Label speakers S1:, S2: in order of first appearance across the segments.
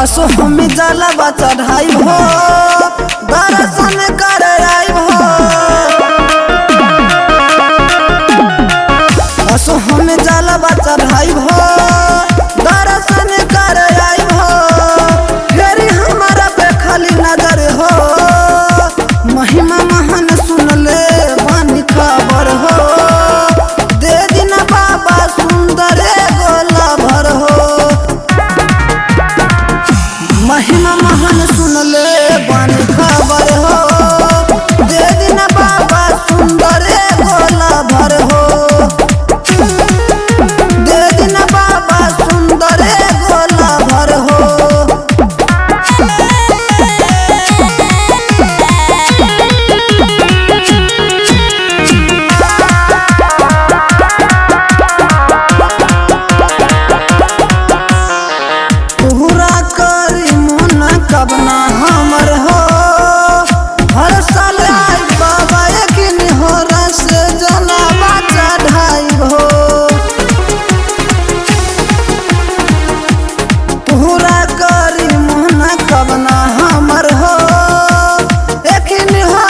S1: असो हम जलवा चढ़ाई हो दर्शन कर आई हो। असो हम जलवा चढ़ाई हो दर्शन कर आई हो। फिर हमारा पे खाली नजर हो महिमा महान सुन ले बानी खबर हो। दे दिन बाबा सुंदर गोला भर हो महिमा महान सुन ले बानी खबर हो। दे दिन बाबा सुंदर गोला भर हो। दे दिन बाबा सुंदर गोला भर हो। पूरा करी मन कबना हमर हो। हर साल आई बाबा यकीन हो रस जलावा चढ़ाई हो। पूरा करी मन कबना हमर हो यकीन हो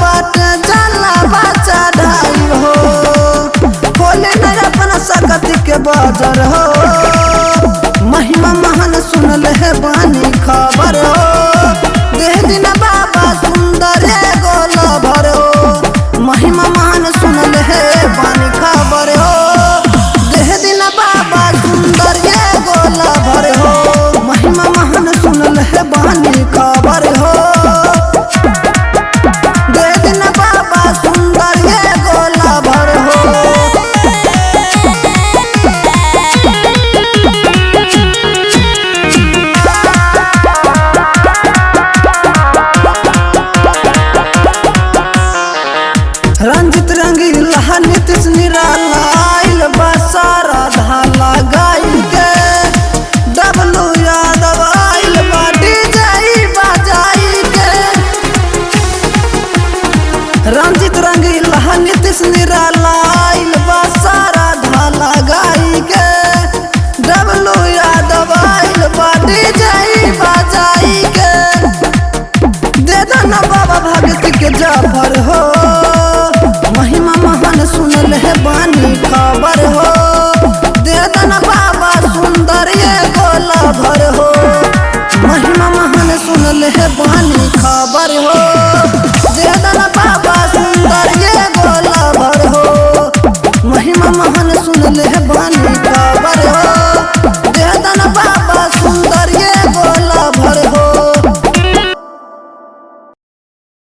S1: बाट जलावा चढ़ाई हो। खोले न अपना सकती के बाजार हो महिमा महान सुन ले बानी खबर हो। दे दिन बाबा सुंदर गोला भर हो महिमा महान सुन ले बानी खबर हो। दे दिन बाबा सुंदर गोला भर हो महिमा महान सुन ले बानी खबर हो। दे दिन बाबा सुंदर गोला भर हो। रंजित रंगीला नीतीश निराला आइल बसारा धाला गाई के। डबलू यादव आइल बा डीजे बजाई के। रंजित रंगीला नीतीश निराला आइल बसारा धाला गाई के। डबलू यादव आइल बा डीजे बजाई के। दे दना बाबा भगत के जाफर हो महिमा महान सुन ले बानी